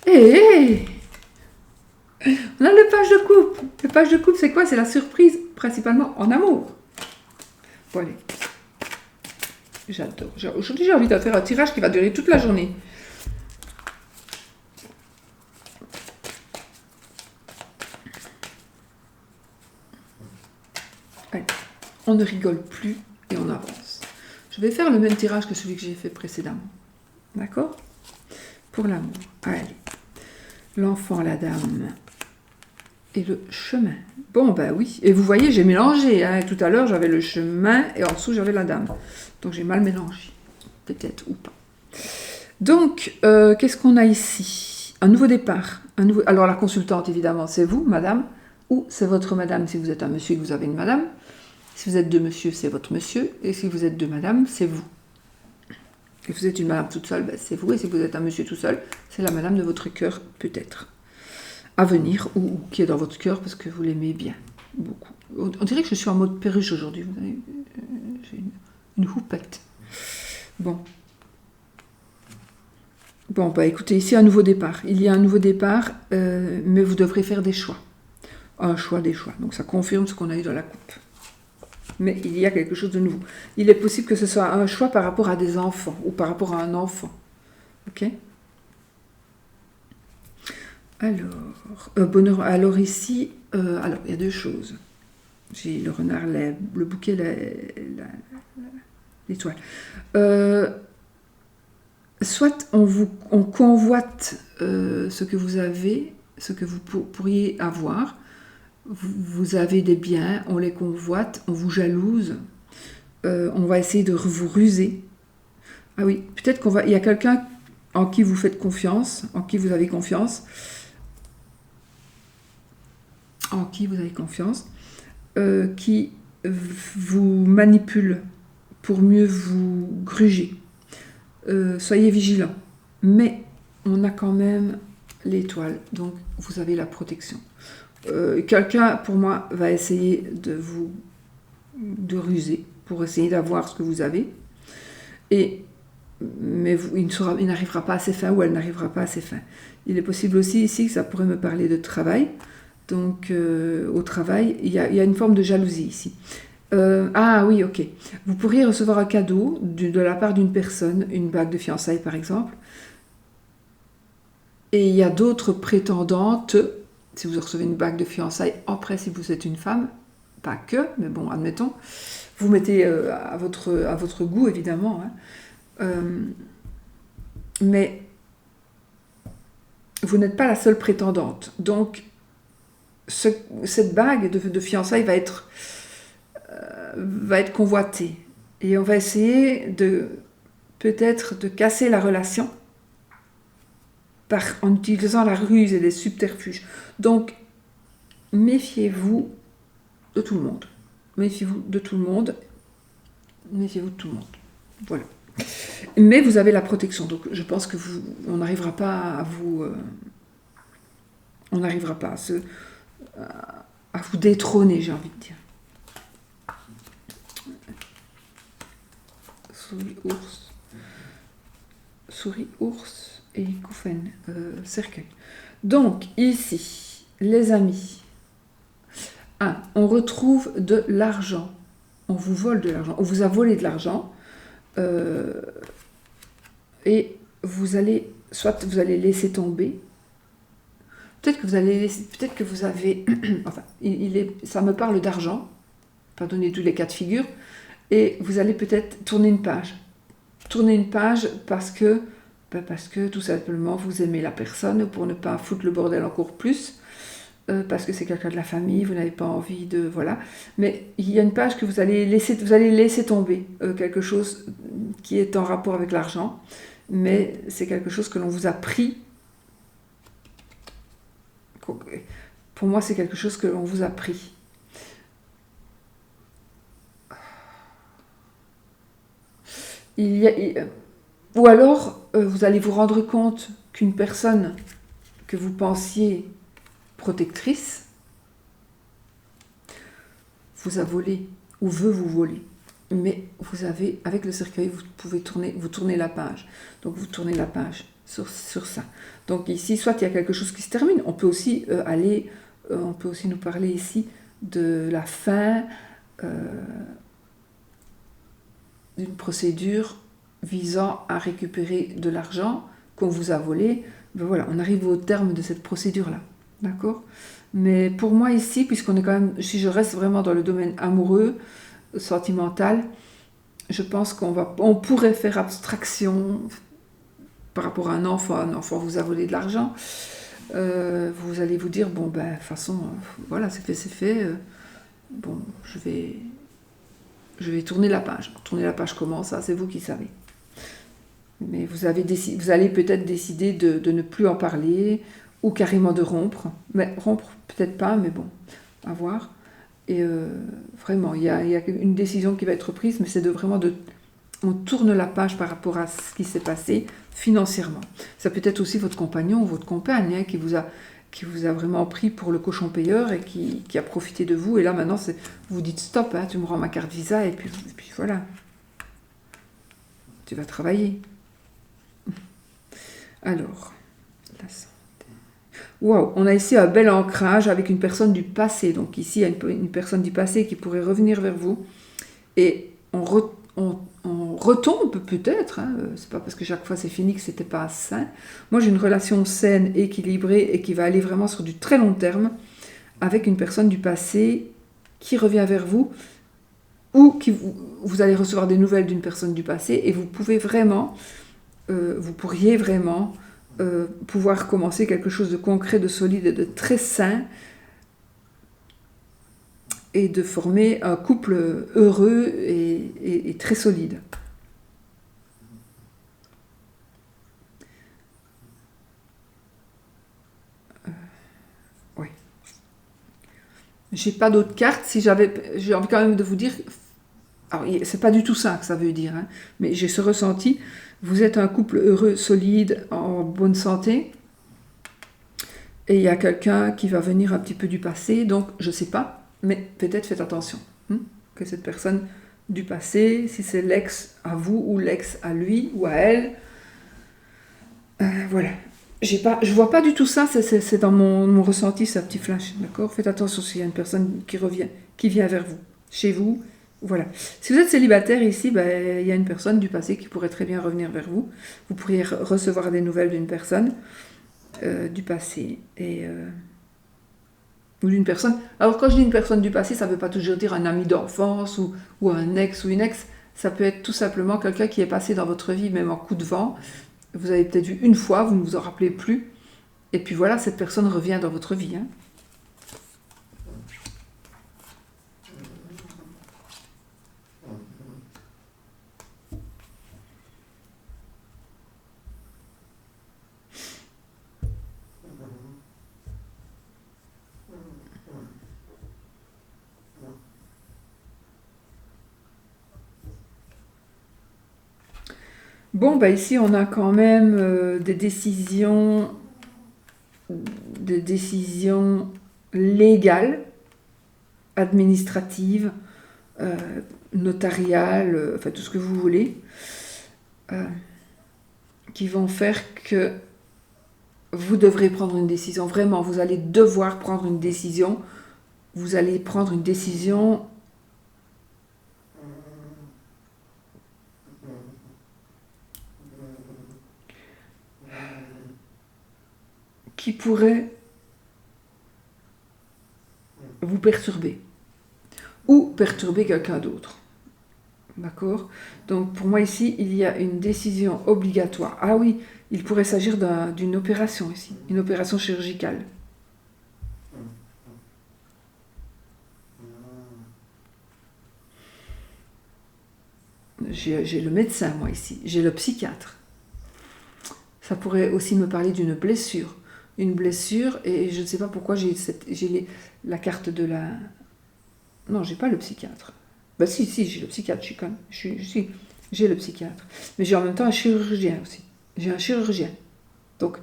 Et on a le page de coupe. Le page de coupe, c'est quoi? C'est la surprise, principalement en amour. Bon, allez. J'adore. Aujourd'hui, j'ai envie de faire un tirage qui va durer toute la journée. Allez. On ne rigole plus et on avance. Je vais faire le même tirage que celui que j'ai fait précédemment. D'accord? Pour l'amour. Allez. L'enfant, la dame et le chemin. Bon, ben oui. Et vous voyez, j'ai mélangé. Hein. Tout à l'heure, j'avais le chemin et en dessous, j'avais la dame. Donc, j'ai mal mélangé. Peut-être ou pas. Donc, qu'est-ce qu'on a ici? Un nouveau départ. Alors, la consultante, évidemment, c'est vous, madame, ou c'est votre madame si vous êtes un monsieur et que vous avez une madame. Si vous êtes deux monsieur, c'est votre monsieur. Et si vous êtes deux madame, c'est vous. Et si vous êtes une madame toute seule, ben, c'est vous. Et si vous êtes un monsieur tout seul, c'est la madame de votre cœur, peut-être. À venir, ou qui est dans votre cœur parce que vous l'aimez bien. Beaucoup. On dirait que je suis en mode perruche aujourd'hui. J'ai une houppette. Bon. Bon, bah écoutez, ici un nouveau départ. Il y a un nouveau départ, mais vous devrez faire des choix. Un choix, des choix. Donc ça confirme ce qu'on a eu dans la coupe. Mais il y a quelque chose de nouveau. Il est possible que ce soit un choix par rapport à des enfants ou par rapport à un enfant. Ok? Alors, bonheur. Alors ici, alors il y a deux choses. J'ai le renard, le bouquet, l'étoile. Soit on convoite ce que vous avez, ce que vous pourriez avoir. Vous avez des biens, on les convoite, on vous jalouse. On va essayer de vous ruser. Ah oui, peut-être il y a quelqu'un en qui vous faites confiance, en qui vous avez confiance. En qui vous avez confiance, qui vous manipule pour mieux vous gruger. Soyez vigilants. Mais on a quand même l'étoile, donc vous avez la protection. Quelqu'un, pour moi, va essayer de ruser pour essayer d'avoir ce que vous avez. Mais il n'arrivera pas à ses fins ou elle n'arrivera pas à ses fins. Il est possible aussi ici que ça pourrait me parler de travail. Donc, au travail, il y a une forme de jalousie ici. Ah oui, ok. Vous pourriez recevoir un cadeau de la part d'une personne, une bague de fiançailles par exemple. Et il y a d'autres prétendantes. Si vous recevez une bague de fiançailles, après si vous êtes une femme, pas que, mais bon, admettons, vous mettez à votre goût évidemment. Hein. Mais vous n'êtes pas la seule prétendante. Donc, cette bague de fiançailles va être convoitée. Et on va essayer peut-être de casser la relation en utilisant la ruse et des subterfuges. Donc, méfiez-vous de tout le monde. Méfiez-vous de tout le monde. Méfiez-vous de tout le monde. Voilà. Mais vous avez la protection. Donc, je pense que on n'arrivera pas à vous... on n'arrivera pas à vous détrôner, j'ai envie de dire. Souris, ours et Koufen, cercueil. Donc, ici, les amis, on retrouve de l'argent. On vous vole de l'argent. On vous a volé de l'argent. Et vous allez, soit vous allez laisser tomber. Peut-être que vous allez laisser, peut-être que vous avez... enfin, ça me parle d'argent. Pas donner tous les cas de figure. Et vous allez peut-être tourner une page. Tourner une page parce que tout simplement vous aimez la personne, pour ne pas foutre le bordel encore plus, parce que c'est quelqu'un de la famille, vous n'avez pas envie de... Voilà. Mais il y a une page que vous allez laisser tomber, quelque chose qui est en rapport avec l'argent, mais c'est quelque chose que l'on vous a pris. Pour moi, c'est quelque chose que l'on vous a pris. Ou alors, vous allez vous rendre compte qu'une personne que vous pensiez protectrice vous a volé ou veut vous voler. Mais vous avez, avec le cercueil, vous tournez la page. Donc vous tournez la page sur ça. Donc ici, soit il y a quelque chose qui se termine. On peut aussi on peut aussi nous parler ici de la fin d'une procédure visant à récupérer de l'argent qu'on vous a volé. Ben voilà, on arrive au terme de cette procédure-là. D'accord ? Mais pour moi ici, puisqu'on est quand même, si je reste vraiment dans le domaine amoureux, sentimental, je pense on pourrait faire abstraction par rapport à un enfant vous a volé de l'argent. Vous allez vous dire, bon ben, de toute façon, voilà, c'est fait. Bon, je vais tourner la page. Tourner la page comment, ça, c'est vous qui savez. Mais vous allez peut-être décider de ne plus en parler, ou carrément de rompre. Mais rompre, peut-être pas, mais bon, à voir. Et vraiment, il y a une décision qui va être prise, mais c'est on tourne la page par rapport à ce qui s'est passé financièrement. Ça peut être aussi votre compagnon ou votre compagne qui vous a vraiment pris pour le cochon payeur et qui a profité de vous. Et là, maintenant, vous dites stop, tu me rends ma carte Visa et puis voilà. Tu vas travailler. Alors, la santé. Waouh, on a ici un bel ancrage avec une personne du passé. Donc ici, il y a une personne du passé qui pourrait revenir vers vous. Et on retombe peut-être. C'est pas parce que chaque fois c'est fini que c'était pas sain. Moi, j'ai une relation saine, équilibrée et qui va aller vraiment sur du très long terme avec une personne du passé qui revient vers vous ou vous allez recevoir des nouvelles d'une personne du passé et vous pourriez vraiment pouvoir commencer quelque chose de concret, de solide et de très sain et de former un couple heureux et très solide. Oui. J'ai pas d'autres cartes. J'ai envie quand même de vous dire... Alors, c'est pas du tout ça que ça veut dire, mais j'ai ce ressenti. Vous êtes un couple heureux, solide, en bonne santé. Et il y a quelqu'un qui va venir un petit peu du passé, donc je sais pas, mais peut-être faites attention. Que cette personne du passé, si c'est l'ex à vous ou l'ex à lui ou à elle, voilà. Je vois pas du tout ça, c'est dans mon ressenti, ce petit flash, d'accord ? Faites attention s'il y a une personne qui vient vers vous, chez vous, voilà. Si vous êtes célibataire ici, il y a une personne du passé qui pourrait très bien revenir vers vous. Vous pourriez recevoir des nouvelles d'une personne du passé ou d'une personne. Alors quand je dis une personne du passé, ça ne veut pas toujours dire un ami d'enfance ou un ex ou une ex. Ça peut être tout simplement quelqu'un qui est passé dans votre vie, même en coup de vent. Vous avez peut-être vu une fois, vous ne vous en rappelez plus. Et puis voilà, cette personne revient dans votre vie. Bon, ici, on a quand même des décisions légales, administratives, notariales, enfin tout ce que vous voulez, qui vont faire que vous devrez prendre une décision. Vraiment, vous allez devoir prendre une décision vous allez prendre une décision qui pourrait vous perturber ou perturber quelqu'un d'autre. D'accord? Donc pour moi ici, il y a une décision obligatoire. Ah oui, il pourrait s'agir d'une opération ici, une opération chirurgicale. J'ai le médecin, moi, ici. J'ai le psychiatre. Ça pourrait aussi me parler d'une blessure. Une blessure, et je ne sais pas pourquoi j'ai la carte de la... Non, j'ai pas le psychiatre. Bah si, j'ai le psychiatre, j'ai le psychiatre. Mais j'ai en même temps un chirurgien aussi. J'ai un chirurgien. Donc,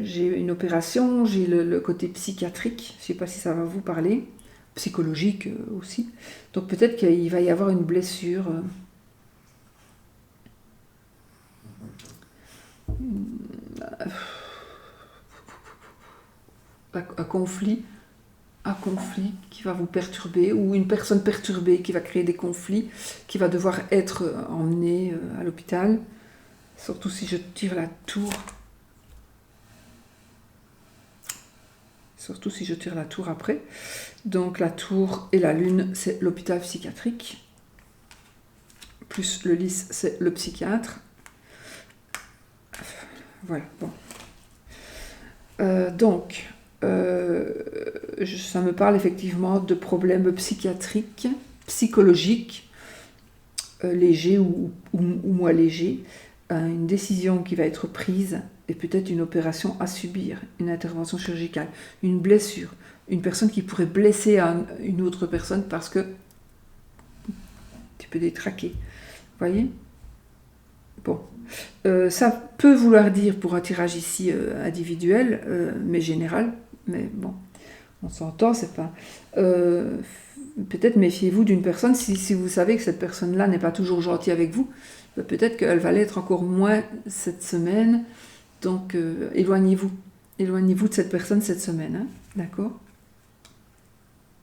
j'ai une opération, j'ai le côté psychiatrique, je ne sais pas si ça va vous parler, psychologique aussi. Donc peut-être qu'il va y avoir une blessure... un conflit qui va vous perturber, ou une personne perturbée qui va créer des conflits, qui va devoir être emmenée à l'hôpital. Surtout si je tire la tour. Surtout si je tire la tour après. Donc la tour et la lune, c'est l'hôpital psychiatrique. Plus le lys, c'est le psychiatre. Voilà, bon. Ça me parle effectivement de problèmes psychiatriques, psychologiques, légers ou moins légers, une décision qui va être prise et peut-être une opération à subir, une intervention chirurgicale, une blessure, une personne qui pourrait blesser une autre personne parce que tu peux détraquer. Vous voyez ? Bon. Ça peut vouloir dire, pour un tirage ici individuel, mais général, mais bon, on s'entend, c'est pas... peut-être méfiez-vous d'une personne, si vous savez que cette personne-là n'est pas toujours gentille avec vous, peut-être qu'elle va l'être encore moins cette semaine, donc éloignez-vous de cette personne cette semaine, hein, d'accord?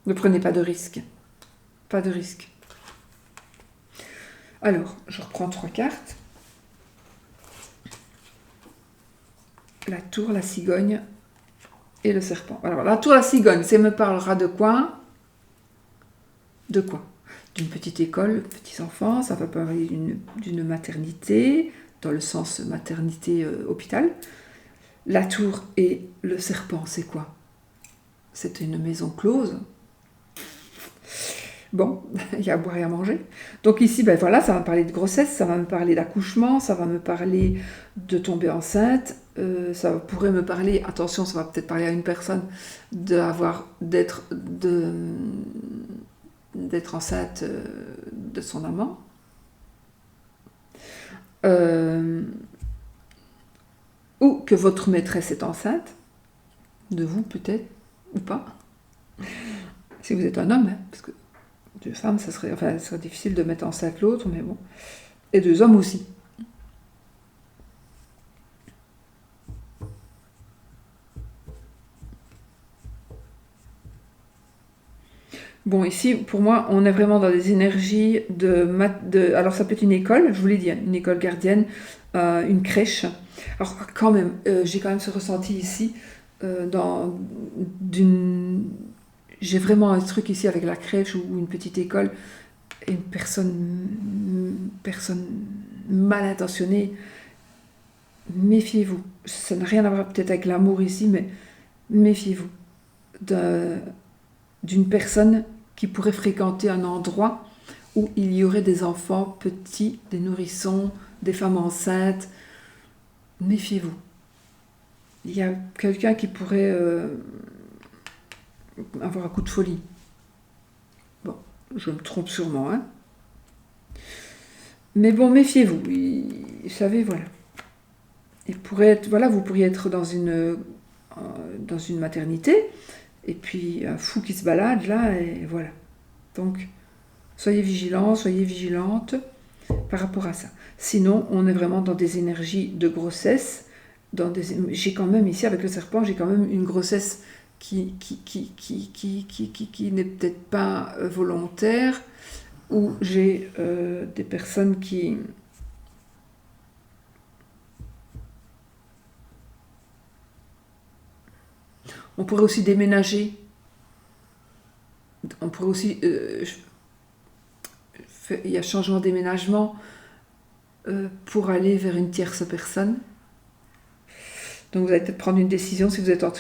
Ne prenez pas de risque, pas de risque. Alors, je reprends 3 cartes. La tour, la cigogne et le serpent. Alors, la tour, la cigogne, ça me parlera de quoi? De quoi? D'une petite école, petits enfants, ça va parler d'une maternité, dans le sens maternité-hôpital. La tour et le serpent, c'est quoi? C'est une maison close. Bon, il y a à boire et à manger. Donc ici, ben voilà, ça va me parler de grossesse, ça va me parler d'accouchement, ça va me parler de tomber enceinte, ça pourrait me parler, attention, ça va peut-être parler à une personne d'être enceinte de son amant. Ou que votre maîtresse est enceinte, de vous peut-être, ou pas. Si vous êtes un homme, hein, parce que 2 femmes, ça serait difficile de mettre enceinte l'autre, mais bon. Et 2 hommes aussi. Bon, ici, pour moi, on est vraiment dans des énergies alors, ça peut être une école, je vous l'ai dit, une école gardienne, une crèche. Alors, quand même, j'ai quand même ce ressenti ici, j'ai vraiment un truc ici avec la crèche ou une petite école, et une personne mal intentionnée. Méfiez-vous. Ça n'a rien à voir peut-être avec l'amour ici, mais méfiez-vous d'une personne qui pourrait fréquenter un endroit où il y aurait des enfants petits, des nourrissons, des femmes enceintes. Méfiez-vous. Il y a quelqu'un qui pourrait avoir un coup de folie. Bon, je me trompe sûrement, hein. Mais bon, méfiez-vous. Vous savez, voilà. Il pourrait être, voilà, vous pourriez être dans une maternité, et puis un fou qui se balade là, et voilà. Donc, soyez vigilants, soyez vigilantes par rapport à ça. Sinon, on est vraiment dans des énergies de grossesse. J'ai quand même, ici, avec le serpent, j'ai quand même une grossesse qui n'est peut-être pas volontaire, ou j'ai des personnes qui... On pourrait aussi déménager. On pourrait aussi... il y a changement d'aménagement pour aller vers une tierce personne. Donc vous allez peut-être prendre une décision. Si vous êtes en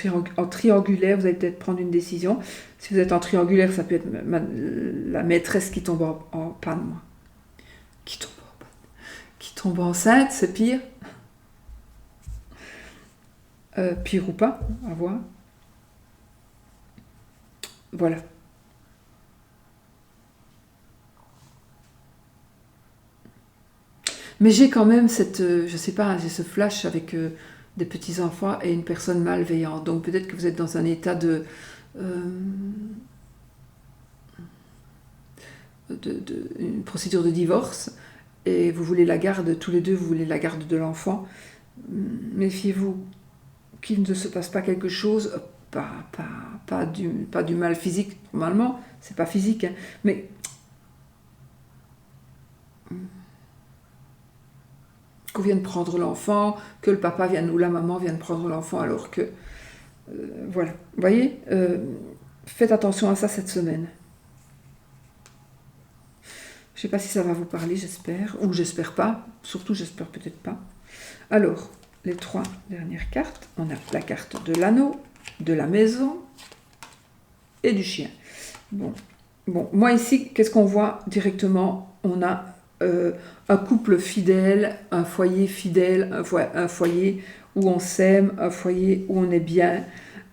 triangulaire, vous allez peut-être prendre une décision. Si vous êtes en triangulaire, ça peut être la maîtresse qui tombe en panne, moi. Qui tombe enceinte, c'est pire. Pire ou pas, à voir. Voilà. Mais j'ai quand même je sais pas, j'ai ce flash avec des petits-enfants et une personne malveillante. Donc peut-être que vous êtes dans un état une procédure de divorce et vous voulez la garde, tous les deux, vous voulez la garde de l'enfant. Méfiez-vous qu'il ne se passe pas quelque chose, pas du mal physique, normalement, c'est pas physique, hein, mais qu'on vienne prendre l'enfant, que le papa vienne ou la maman vienne prendre l'enfant alors que... voilà. Vous voyez, faites attention à ça cette semaine. Je ne sais pas si ça va vous parler, j'espère. Ou j'espère pas. Surtout, j'espère peut-être pas. Alors, les 3 dernières cartes. On a la carte de l'anneau, de la maison et du chien. Bon, moi ici, qu'est-ce qu'on voit directement? On a un couple fidèle, un foyer fidèle, un foyer où on s'aime, un foyer où on est bien.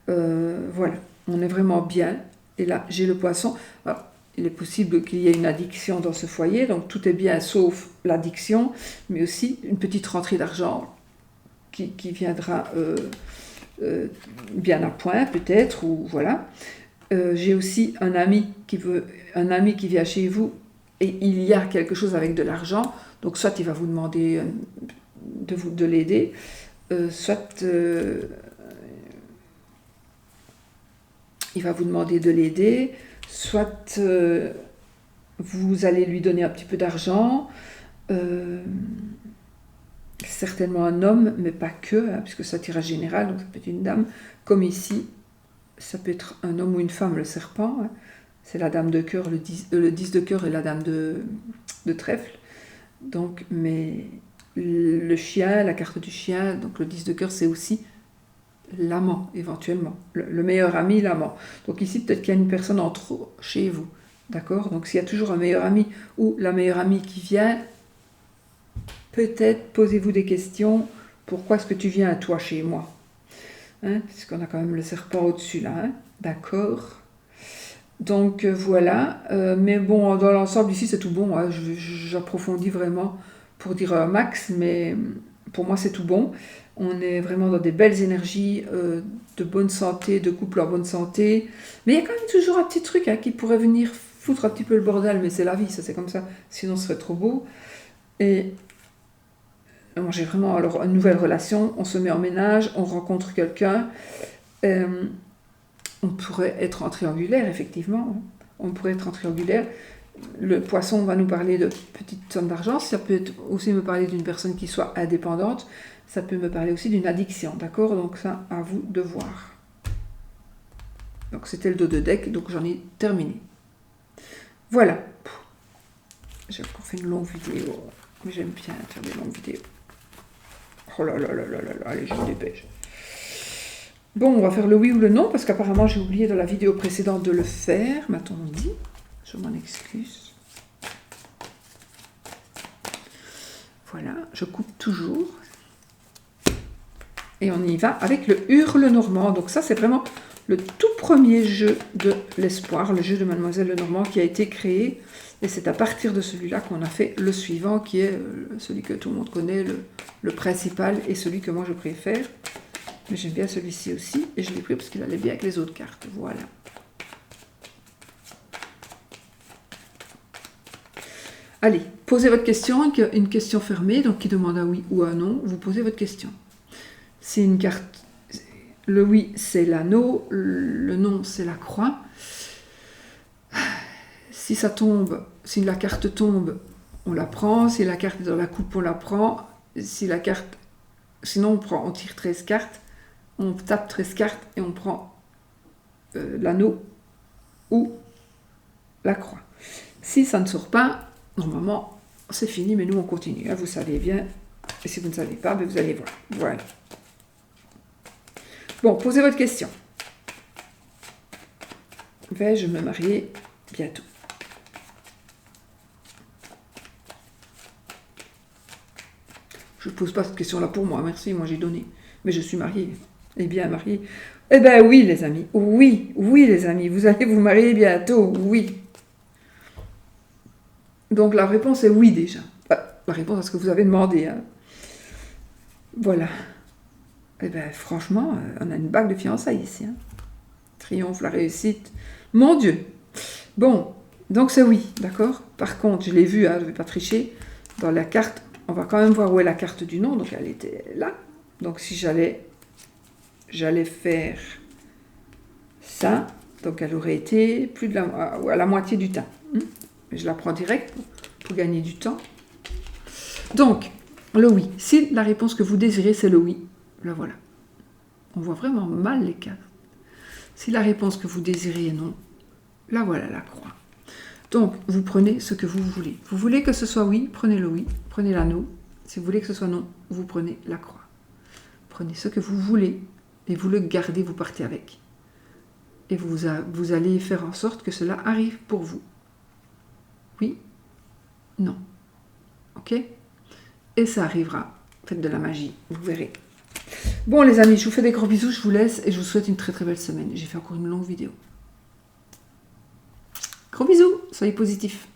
Voilà, on est vraiment bien. Et là, j'ai le poisson. Alors, il est possible qu'il y ait une addiction dans ce foyer, donc tout est bien sauf l'addiction, mais aussi une petite rentrée d'argent qui viendra bien à point peut-être, ou voilà. J'ai aussi un ami qui vient chez vous et il y a quelque chose avec de l'argent, donc soit il va vous demander de l'aider, soit il va vous demander de l'aider, soit vous allez lui donner un petit peu d'argent, certainement un homme, mais pas que, hein, puisque c'est un tirage général, donc ça peut être une dame, comme ici, ça peut être un homme ou une femme, le serpent, hein, c'est la dame de cœur, le 10 de cœur et la dame de trèfle, donc, mais le chien, la carte du chien, donc le 10 de cœur, c'est aussi l'amant, éventuellement, le meilleur ami, l'amant. Donc ici, peut-être qu'il y a une personne en trop chez vous, d'accord? Donc s'il y a toujours un meilleur ami ou la meilleure amie qui vient, peut-être posez-vous des questions. Pourquoi est-ce que tu viens à toi chez moi, hein? Puisqu'on a quand même le serpent au-dessus là, hein? D'accord? Donc voilà, mais bon, dans l'ensemble ici c'est tout bon, hein. J'approfondis vraiment pour dire un max, mais pour moi c'est tout bon. On est vraiment dans des belles énergies, de bonne santé, de couple en bonne santé. Mais il y a quand même toujours un petit truc, hein, qui pourrait venir foutre un petit peu le bordel, mais c'est la vie, ça c'est comme ça, sinon ce serait trop beau. Et bon, j'ai vraiment alors une nouvelle relation, on se met en ménage, on rencontre quelqu'un. On pourrait être en triangulaire, effectivement. On pourrait être en triangulaire. Le poisson va nous parler de petites sommes d'argent. Ça peut aussi me parler d'une personne qui soit indépendante. Ça peut me parler aussi d'une addiction, d'accord? Donc ça, à vous de voir. Donc c'était le dos de deck, donc j'en ai terminé. Voilà. J'ai encore fait une longue vidéo, mais j'aime bien faire des longues vidéos. Oh là là là là là là, allez, je me dépêche. Bon, on va faire le oui ou le non, parce qu'apparemment j'ai oublié dans la vidéo précédente de le faire. M'a-t-on dit? Je m'en excuse. Voilà, je coupe toujours. Et on y va avec le hurle normand. Donc ça, c'est vraiment le tout premier jeu de l'espoir, le jeu de Mademoiselle Lenormand qui a été créé. Et c'est à partir de celui-là qu'on a fait le suivant, qui est celui que tout le monde connaît, le principal, et celui que moi je préfère. Mais j'aime bien celui-ci aussi, et je l'ai pris parce qu'il allait bien avec les autres cartes. Voilà. Allez, posez votre question, une question fermée, donc qui demande un oui ou un non. Vous posez votre question. C'est une carte Le oui, c'est l'anneau. Le non, c'est la croix. Si ça tombe, si la carte tombe, on la prend. Si la carte est dans la coupe, on la prend. Si la carte... Sinon, on tire 13 cartes. On tape 13 cartes et on prend l'anneau ou la croix. Si ça ne sort pas, normalement, c'est fini, mais nous, on continue. Vous savez bien. Et si vous ne savez pas, vous allez voir. Voilà. Bon, posez votre question. Vais-je me marier bientôt? Je ne pose pas cette question-là pour moi, merci, moi j'ai donné. Mais je suis mariée, et bien mariée. Eh bien oui, les amis, oui, les amis, vous allez vous marier bientôt, oui. Donc la réponse est oui déjà. La réponse à ce que vous avez demandé. Hein. Voilà. Eh bien franchement, on a une bague de fiançailles ici. Hein. Triomphe, la réussite. Mon Dieu. Bon, donc c'est oui, d'accord. Par contre, je l'ai vu, hein, je ne vais pas tricher, dans la carte, on va quand même voir où est la carte du non, donc elle était là. Donc si j'allais faire ça, donc elle aurait été plus de à la moitié du temps. Je la prends direct pour gagner du temps. Donc, le oui. Si la réponse que vous désirez, c'est le oui, là voilà. On voit vraiment mal les cartes. Si la réponse que vous désirez est non, là voilà la croix. Donc, vous prenez ce que vous voulez. Vous voulez que ce soit oui, prenez le oui, prenez l'anneau. Si vous voulez que ce soit non, vous prenez la croix. Prenez ce que vous voulez et vous le gardez, vous partez avec. Et vous allez faire en sorte que cela arrive pour vous. Oui, non. Ok? Et ça arrivera. Faites de la magie, vous verrez. Bon les amis, je vous fais des gros bisous, je vous laisse et je vous souhaite une très très belle semaine. J'ai fait encore une longue vidéo. Gros bisous, soyez positifs.